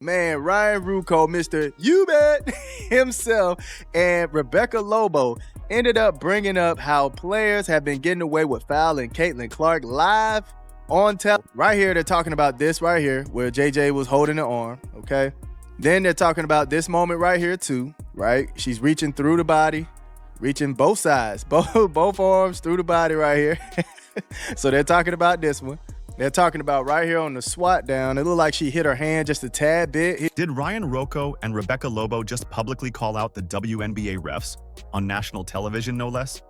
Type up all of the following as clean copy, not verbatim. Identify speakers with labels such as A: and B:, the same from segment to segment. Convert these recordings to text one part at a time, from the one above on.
A: Man, Ryan Ruoco, Mr. You Bet himself, and Rebecca Lobo ended up bringing up how players have been getting away with fouling Caitlin Clark live on right here. They're talking about this right here where JJ was holding the arm, okay? Then they're talking about this moment right here too, right? She's reaching through the body, reaching both sides, both arms through the body right here. So they're talking about this one. They're talking about right here on the swat down. It looked like she hit her hand just a tad bit.
B: Did Ryan Ruoco and Rebecca Lobo just publicly call out the WNBA refs on national television, no less?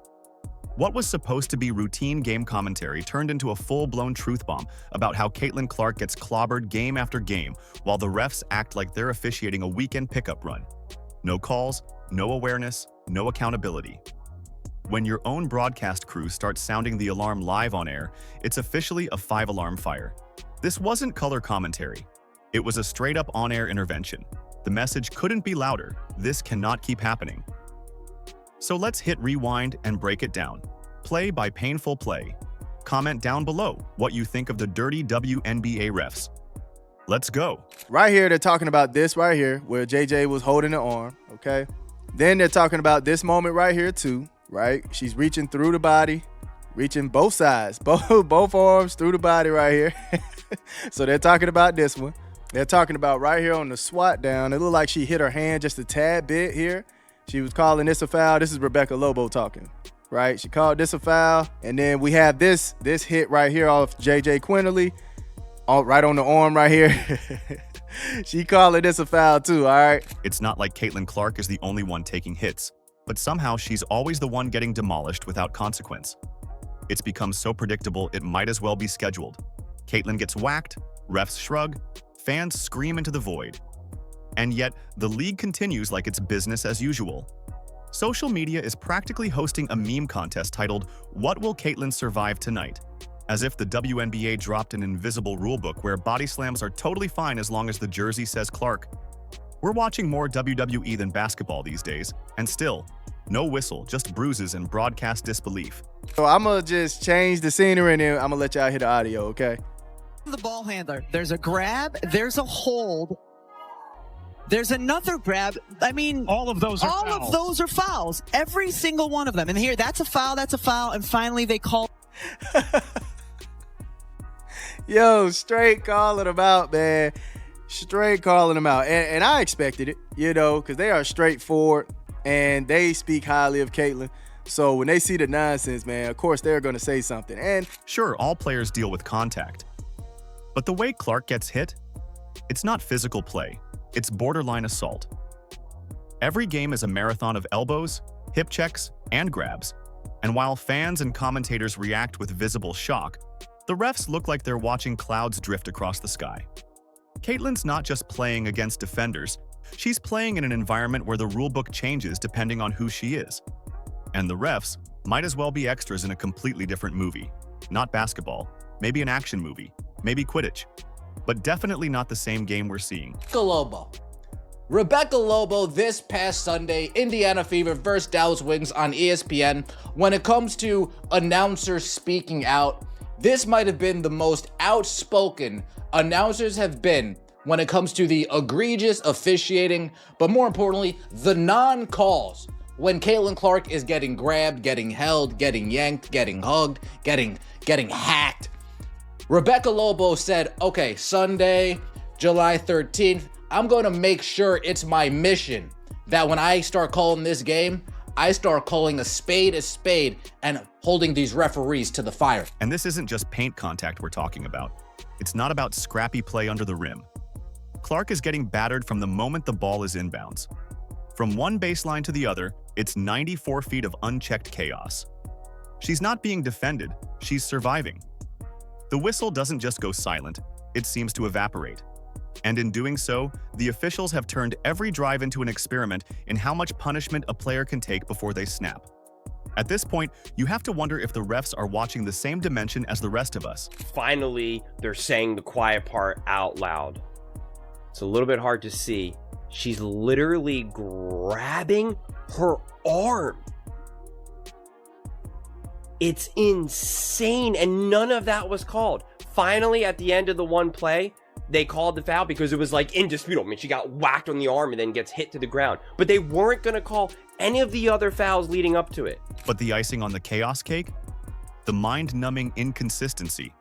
B: What was supposed to be routine game commentary turned into a full-blown truth bomb about how Caitlin Clark gets clobbered game after game while the refs act like they're officiating a weekend pickup run. No calls, no awareness, no accountability. When your own broadcast crew starts sounding the alarm live on air, it's officially a 5-alarm fire. This wasn't color commentary. It was a straight-up on-air intervention. The message couldn't be louder. This cannot keep happening. So let's hit rewind and break it down. Play by painful play. Comment down below what you think of the dirty WNBA refs. Let's go.
A: Right here, they're talking about this right here where JJ was holding the arm, okay? Then they're talking about this moment right here too, right? She's reaching through the body, reaching both sides, both arms through the body right here. So they're talking about this one. They're talking about right here on the swat down. It looked like she hit her hand just a tad bit here. She was calling this a foul. This is Rebecca Lobo talking, right? She called this a foul. And then we have this hit right here off JJ Quinterly, right on the arm right here. She calling this a foul too, all right?
B: It's not like Caitlin Clark is the only one taking hits, but somehow she's always the one getting demolished without consequence. It's become so predictable it might as well be scheduled. Caitlin gets whacked, refs shrug, fans scream into the void. And yet, the league continues like it's business as usual. Social media is practically hosting a meme contest titled, "What Will Caitlin Survive Tonight?" As if the WNBA dropped an invisible rulebook where body slams are totally fine as long as the jersey says Clark. We're watching more WWE than basketball these days, and still, no whistle, just bruises and broadcast disbelief.
A: So I'm gonna just change the scenery and then I'm gonna let y'all hear the audio, okay?
C: The ball handler, there's a grab, there's a hold, there's another grab. I mean,
D: all of those are
C: fouls. Every single one of them. And here, that's a foul, and finally they call.
A: Yo, straight calling them out, man. Straight calling them out. And I expected it, you know, because they are straightforward and they speak highly of Caitlin. So when they see the nonsense, man, of course they're going to say something. And
B: sure, all players deal with contact. But the way Clark gets hit, it's not physical play. It's borderline assault. Every game is a marathon of elbows, hip checks, and grabs. And while fans and commentators react with visible shock, the refs look like they're watching clouds drift across the sky. Caitlin's not just playing against defenders, she's playing in an environment where the rulebook changes depending on who she is. And the refs might as well be extras in a completely different movie. Not basketball, maybe an action movie, maybe Quidditch. But definitely not the same game we're seeing.
E: Rebecca Lobo this past Sunday, Indiana Fever versus Dallas Wings on ESPN. When it comes to announcers speaking out, this might have been the most outspoken announcers have been when it comes to the egregious officiating, but more importantly, the non-calls. When Caitlin Clark is getting grabbed, getting held, getting yanked, getting hugged, getting hacked. Rebecca Lobo said, okay, Sunday, July 13th, I'm going to make sure it's my mission that when I start calling this game, I start calling a spade and holding these referees to the fire.
B: And this isn't just paint contact we're talking about. It's not about scrappy play under the rim. Clark is getting battered from the moment the ball is inbounds. From one baseline to the other, it's 94 feet of unchecked chaos. She's not being defended, she's surviving. The whistle doesn't just go silent, it seems to evaporate. And in doing so, the officials have turned every drive into an experiment in how much punishment a player can take before they snap. At this point, you have to wonder if the refs are watching the same dimension as the rest of us.
D: Finally, they're saying the quiet part out loud. It's a little bit hard to see. She's literally grabbing her arm. It's insane, and none of that was called. Finally, at the end of the one play, they called the foul because it was like indisputable. I mean, she got whacked on the arm and then gets hit to the ground. But they weren't going to call any of the other fouls leading up to it.
B: But the icing on the chaos cake? The mind-numbing inconsistency.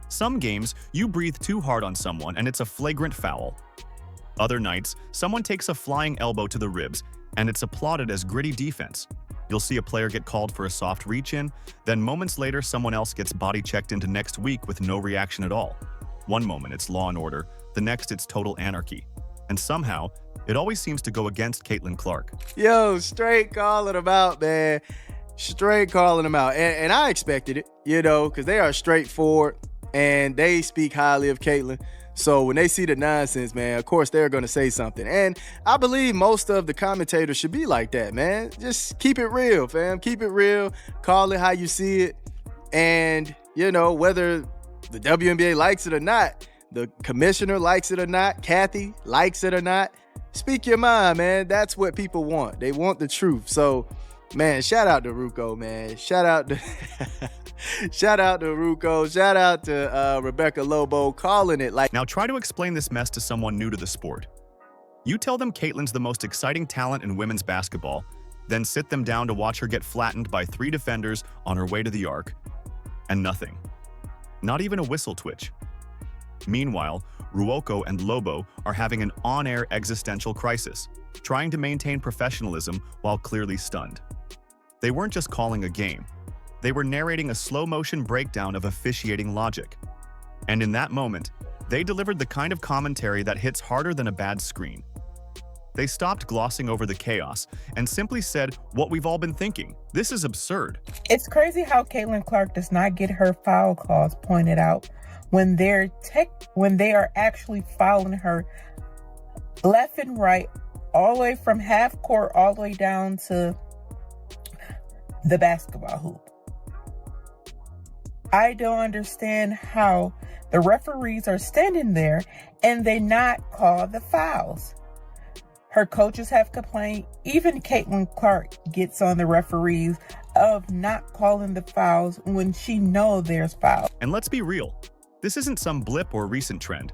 B: Some games, you breathe too hard on someone and it's a flagrant foul. Other nights, someone takes a flying elbow to the ribs and it's applauded as gritty defense. You'll see a player get called for a soft reach-in, then moments later someone else gets body checked into next week with no reaction at all. One moment it's law and order, the next it's total anarchy. And somehow, it always seems to go against Caitlin Clark.
A: Yo, straight calling them out, man. Straight calling them out. And I expected it, because they are straightforward and they speak highly of Caitlin. So when they see the nonsense, man, of course they're going to say something. And I believe most of the commentators should be like that, man. Just keep it real, fam. Keep it real. Call it how you see it. And, whether the WNBA likes it or not, the commissioner likes it or not, Kathy likes it or not, speak your mind, man. That's what people want. They want the truth. So, man, shout out to Ruoco, man. Shout out to Ruoco. Shout out to Rebecca Lobo calling it like.
B: Now try to explain this mess to someone new to the sport. You tell them Caitlin's the most exciting talent in women's basketball, then sit them down to watch her get flattened by 3 defenders on her way to the arc. And nothing. Not even a whistle twitch. Meanwhile, Ruoco and Lobo are having an on-air existential crisis, trying to maintain professionalism while clearly stunned. They weren't just calling a game. They were narrating a slow-motion breakdown of officiating logic. And in that moment, they delivered the kind of commentary that hits harder than a bad screen. They stopped glossing over the chaos and simply said what we've all been thinking. This is absurd.
F: It's crazy how Caitlin Clark does not get her foul calls pointed out when they are actually fouling her left and right, all the way from half court all the way down to the basketball hoop. I don't understand how the referees are standing there and they not call the fouls. Her coaches have complained. Even Caitlin Clark gets on the referees of not calling the fouls when she knows there's fouls.
B: And let's be real. This isn't some blip or recent trend.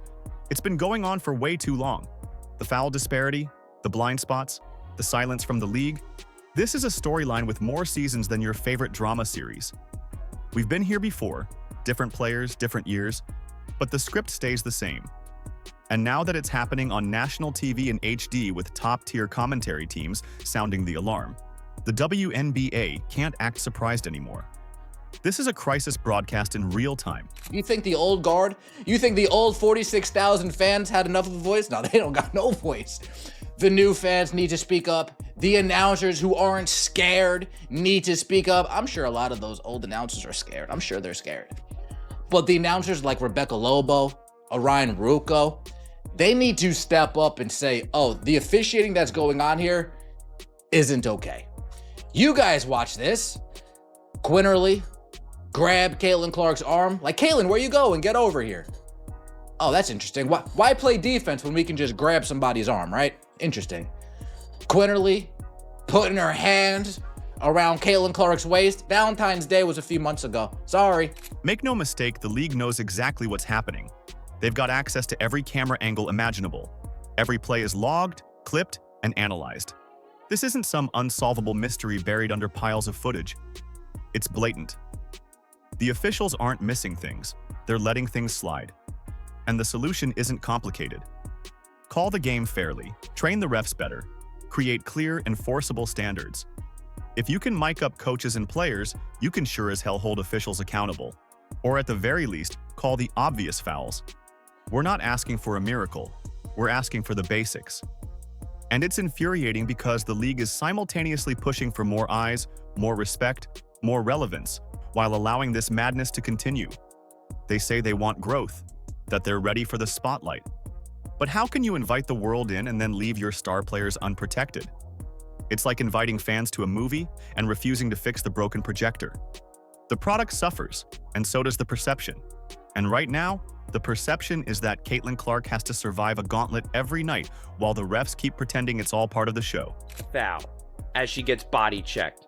B: It's been going on for way too long. The foul disparity, the blind spots, the silence from the league. This is a storyline with more seasons than your favorite drama series. We've been here before, different players, different years, but the script stays the same. And now that it's happening on national TV in HD with top-tier commentary teams sounding the alarm, the WNBA can't act surprised anymore. This is a crisis broadcast in real time.
E: You think the old guard, you think the old 46,000 fans had enough of a voice? No, they don't got no voice. The new fans need to speak up. The announcers who aren't scared need to speak up. I'm sure a lot of those old announcers are scared. I'm sure they're scared. But the announcers like Rebecca Lobo, Orion Ruoco, they need to step up and say, oh, the officiating that's going on here isn't okay. You guys watch this. Quinterly grabbed Caitlin Clark's arm. Like, Caitlin, where you going? Get over here. Oh, that's interesting. Why play defense when we can just grab somebody's arm, right? Interesting. Quinterly putting her hand around Caitlin Clark's waist. Valentine's Day was a few months ago. Sorry.
B: Make no mistake, the league knows exactly what's happening. They've got access to every camera angle imaginable. Every play is logged, clipped, and analyzed. This isn't some unsolvable mystery buried under piles of footage. It's blatant. The officials aren't missing things. They're letting things slide. And the solution isn't complicated. Call the game fairly, train the refs better, create clear, enforceable standards. If you can mic up coaches and players, you can sure as hell hold officials accountable. Or at the very least, call the obvious fouls. We're not asking for a miracle. We're asking for the basics. And it's infuriating because the league is simultaneously pushing for more eyes, more respect, more relevance, while allowing this madness to continue. They say they want growth, that they're ready for the spotlight. But how can you invite the world in and then leave your star players unprotected? It's like inviting fans to a movie and refusing to fix the broken projector. The product suffers, and so does the perception. And right now, the perception is that Caitlin Clark has to survive a gauntlet every night while the refs keep pretending it's all part of the show.
D: Foul as she gets body checked.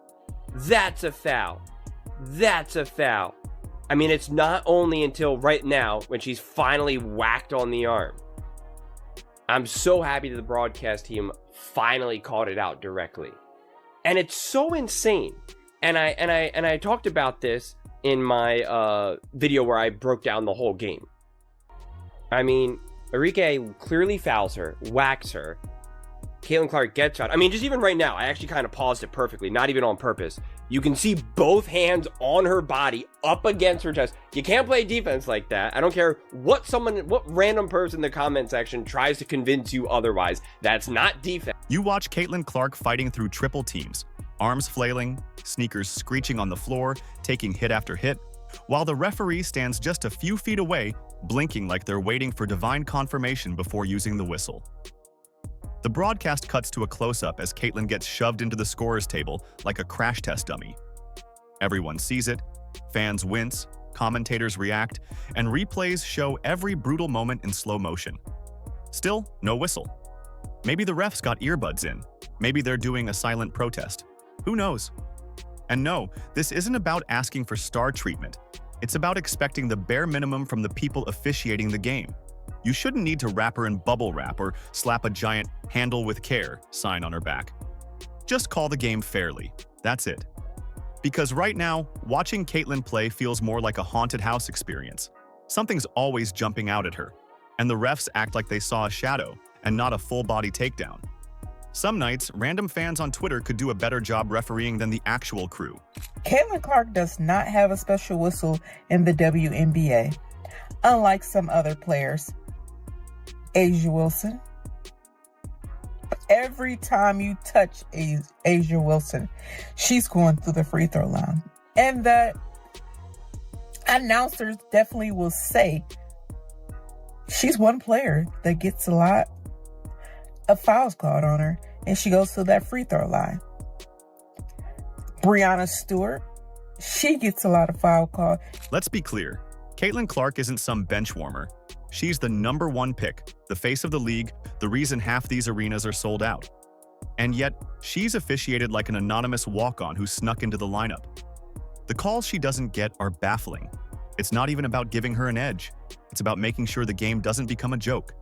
D: That's a foul. That's a foul. I mean, it's not only until right now when she's finally whacked on the arm. I'm so happy that the broadcast team finally called it out directly. And it's so insane. And I talked about this in my video where I broke down the whole game. I mean, Enrique clearly fouls her, whacks her. Caitlin Clark gets shot. I mean, just even right now, I actually kind of paused it perfectly, not even on purpose. You can see both hands on her body up against her chest. You can't play defense like that. I don't care what random person in the comment section tries to convince you otherwise. That's not defense.
B: You watch Caitlin Clark fighting through triple teams, arms flailing, sneakers screeching on the floor, taking hit after hit, while the referee stands just a few feet away, blinking like they're waiting for divine confirmation before using the whistle. The broadcast cuts to a close-up as Caitlin gets shoved into the scorer's table like a crash test dummy. Everyone sees it, fans wince, commentators react, and replays show every brutal moment in slow motion. Still, no whistle. Maybe the refs got earbuds in. Maybe they're doing a silent protest. Who knows? And no, this isn't about asking for star treatment. It's about expecting the bare minimum from the people officiating the game. You shouldn't need to wrap her in bubble wrap or slap a giant "handle with care" sign on her back. Just call the game fairly. That's it. Because right now, watching Caitlin play feels more like a haunted house experience. Something's always jumping out at her, and the refs act like they saw a shadow and not a full-body takedown. Some nights, random fans on Twitter could do a better job refereeing than the actual crew.
F: Caitlin Clark does not have a special whistle in the WNBA, unlike some other players. Asia Wilson. Every time you touch Asia Wilson, she's going through the free throw line. And the announcers definitely will say she's one player that gets a lot of fouls called on her, and she goes to that free throw line. Breanna Stewart, she gets a lot of foul calls.
B: Let's be clear. Caitlin Clark isn't some bench warmer. She's the #1 pick, the face of the league, the reason half these arenas are sold out. And yet, she's officiated like an anonymous walk-on who snuck into the lineup. The calls she doesn't get are baffling. It's not even about giving her an edge. It's about making sure the game doesn't become a joke.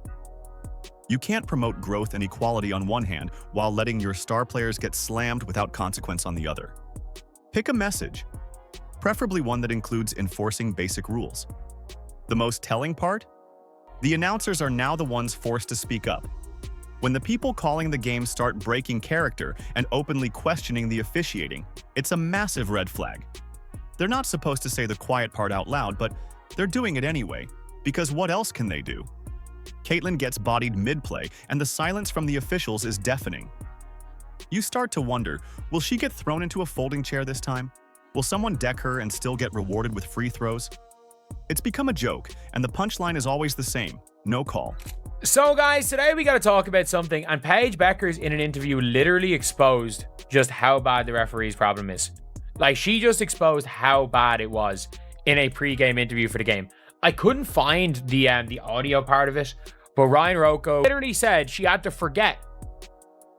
B: You can't promote growth and equality on one hand while letting your star players get slammed without consequence on the other. Pick a message, preferably one that includes enforcing basic rules. The most telling part? The announcers are now the ones forced to speak up. When the people calling the game start breaking character and openly questioning the officiating, it's a massive red flag. They're not supposed to say the quiet part out loud, but they're doing it anyway, because what else can they do? Caitlin gets bodied mid-play, and the silence from the officials is deafening. You start to wonder, will she get thrown into a folding chair this time? Will someone deck her and still get rewarded with free throws? It's become a joke, and the punchline is always the same: no call.
G: So guys, today we got to talk about something, and Paige Beckers in an interview literally exposed just how bad the referee's problem is. Like, she just exposed how bad it was in a pre-game interview for the game. I couldn't find the audio part of it, but Ryan Ruoco literally said she had to forget.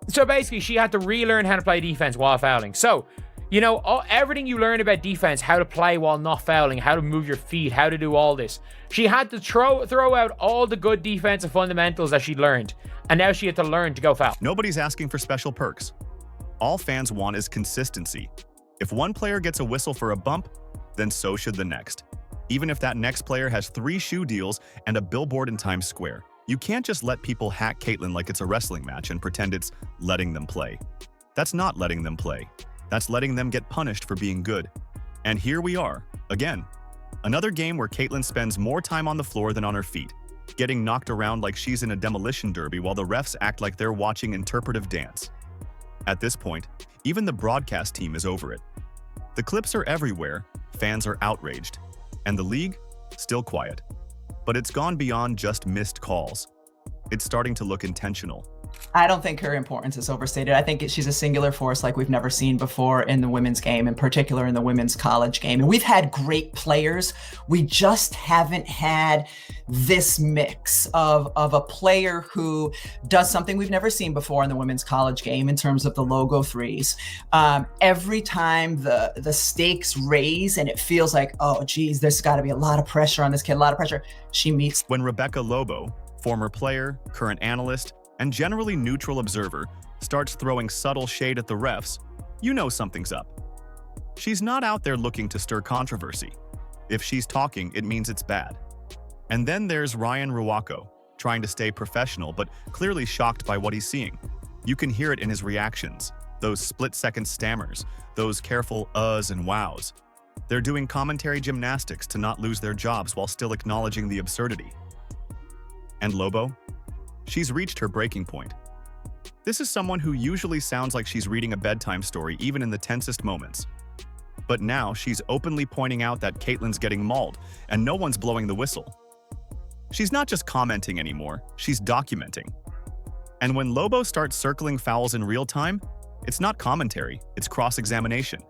G: So basically, she had to relearn how to play defense while fouling. So, you know, everything you learn about defense, how to play while not fouling, how to move your feet, how to do all this. She had to throw out all the good defensive fundamentals that she'd learned, and now she had to learn to go foul.
B: Nobody's asking for special perks. All fans want is consistency. If one player gets a whistle for a bump, then so should the next. Even if that next player has 3 shoe deals and a billboard in Times Square. You can't just let people hack Caitlin like it's a wrestling match and pretend it's letting them play. That's not letting them play. That's letting them get punished for being good. And here we are, again. Another game where Caitlin spends more time on the floor than on her feet, getting knocked around like she's in a demolition derby while the refs act like they're watching interpretive dance. At this point, even the broadcast team is over it. The clips are everywhere, fans are outraged, and the league, still quiet. But it's gone beyond just missed calls. it's starting to look intentional.
H: I don't think her importance is overstated. I think she's a singular force like we've never seen before in the women's game, in particular in the women's college game. And we've had great players. We just haven't had this mix of a player who does something we've never seen before in the women's college game in terms of the logo threes. Every time the stakes raise and it feels like, oh, geez, there's got to be a lot of pressure on this kid, a lot of pressure, she meets.
B: When Rebecca Lobo, former player, current analyst, and generally neutral observer, starts throwing subtle shade at the refs, you know something's up. She's not out there looking to stir controversy. If she's talking, it means it's bad. And then there's Ryan Ruoco, trying to stay professional but clearly shocked by what he's seeing. You can hear it in his reactions, those split-second stammers, those careful uhs and wows. They're doing commentary gymnastics to not lose their jobs while still acknowledging the absurdity. And Lobo? She's reached her breaking point. This is someone who usually sounds like she's reading a bedtime story even in the tensest moments. But now she's openly pointing out that Caitlyn's getting mauled and no one's blowing the whistle. She's not just commenting anymore, she's documenting. And when Lobo starts circling fouls in real time, it's not commentary, it's cross-examination.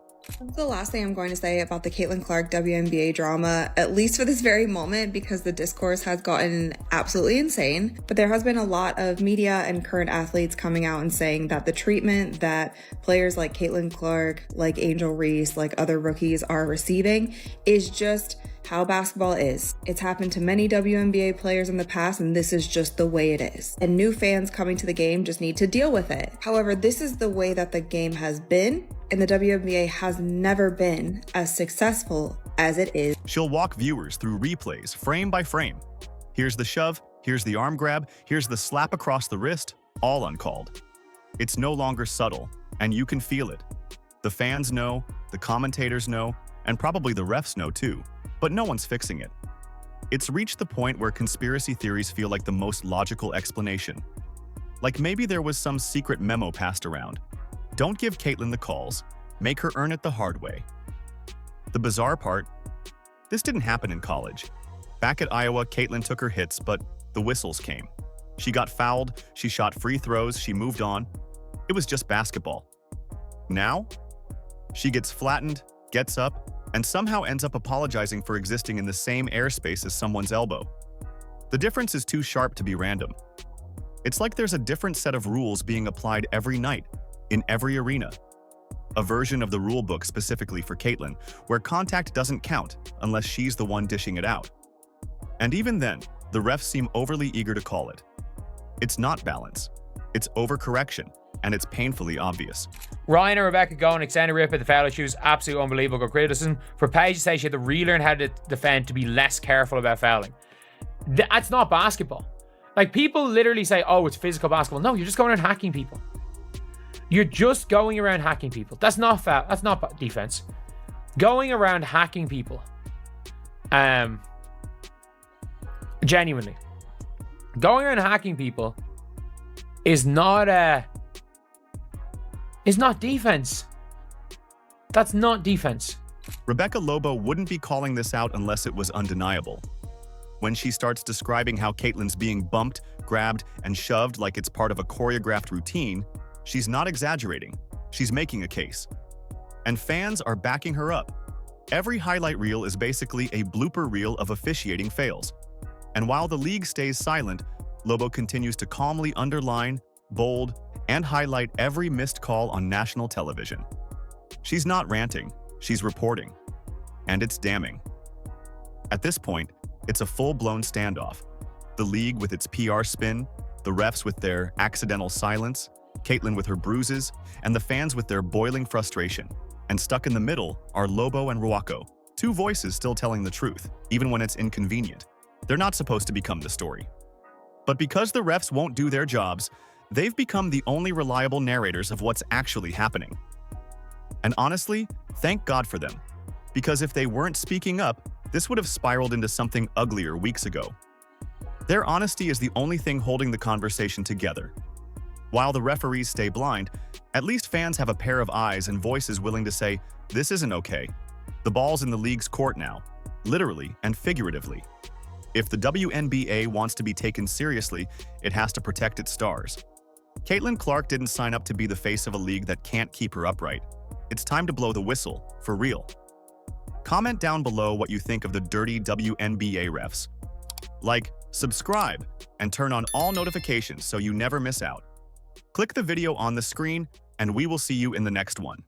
I: That's the last thing I'm going to say about the Caitlin Clark WNBA drama, at least for this very moment, because the discourse has gotten absolutely insane. But there has been a lot of media and current athletes coming out and saying that the treatment that players like Caitlin Clark, like Angel Reese, like other rookies are receiving is just how basketball is. It's happened to many WNBA players in the past, and this is just the way it is. And new fans coming to the game just need to deal with it. However, this is the way that the game has been, and the WNBA has never been as successful as it is.
B: She'll walk viewers through replays, frame by frame. Here's the shove, here's the arm grab, here's the slap across the wrist, all uncalled. It's no longer subtle, and you can feel it. The fans know, the commentators know, and probably the refs know too. But no one's fixing it. It's reached the point where conspiracy theories feel like the most logical explanation. Like maybe there was some secret memo passed around. Don't give Caitlyn the calls. Make her earn it the hard way. The bizarre part, this didn't happen in college. Back at Iowa, Caitlyn took her hits, but the whistles came. She got fouled, she shot free throws, she moved on. It was just basketball. Now, she gets flattened, gets up, and somehow ends up apologizing for existing in the same airspace as someone's elbow. The difference is too sharp to be random. It's like there's a different set of rules being applied every night, in every arena. A version of the rule book specifically for Caitlyn, where contact doesn't count unless she's the one dishing it out. And even then, the refs seem overly eager to call it. It's not balance. It's overcorrection, and it's painfully obvious.
G: Ryan and Rebecca going extended rip at the foul issues, absolutely unbelievable criticism. For Paige to say she had to relearn how to defend to be less careful about fouling. That's not basketball. Like, people literally say, oh, it's physical basketball. No, you're just going around hacking people. You're just going around hacking people. That's not foul. That's not defense. Going around hacking people. Genuinely. Going around hacking people is not defense. That's not defense.
B: Rebecca Lobo wouldn't be calling this out unless it was undeniable. When she starts describing how Caitlyn's being bumped, grabbed, and shoved like it's part of a choreographed routine, she's not exaggerating. She's making a case. And fans are backing her up. Every highlight reel is basically a blooper reel of officiating fails. And while the league stays silent, Lobo continues to calmly underline, bold, and highlight every missed call on national television. She's not ranting, she's reporting. And it's damning. At this point, it's a full-blown standoff. The league with its PR spin, the refs with their accidental silence, Caitlyn with her bruises, and the fans with their boiling frustration. And stuck in the middle are Lobo and Ruoco, two voices still telling the truth, even when it's inconvenient. They're not supposed to become the story. But because the refs won't do their jobs, they've become the only reliable narrators of what's actually happening. And honestly, thank God for them. Because if they weren't speaking up, this would have spiraled into something uglier weeks ago. Their honesty is the only thing holding the conversation together. While the referees stay blind, at least fans have a pair of eyes and voices willing to say, this isn't okay. The ball's in the league's court now, literally and figuratively. If the WNBA wants to be taken seriously, it has to protect its stars. Caitlin Clark didn't sign up to be the face of a league that can't keep her upright. It's time to blow the whistle, for real. Comment down below what you think of the dirty WNBA refs. Like, subscribe, and turn on all notifications so you never miss out. Click the video on the screen, and we will see you in the next one.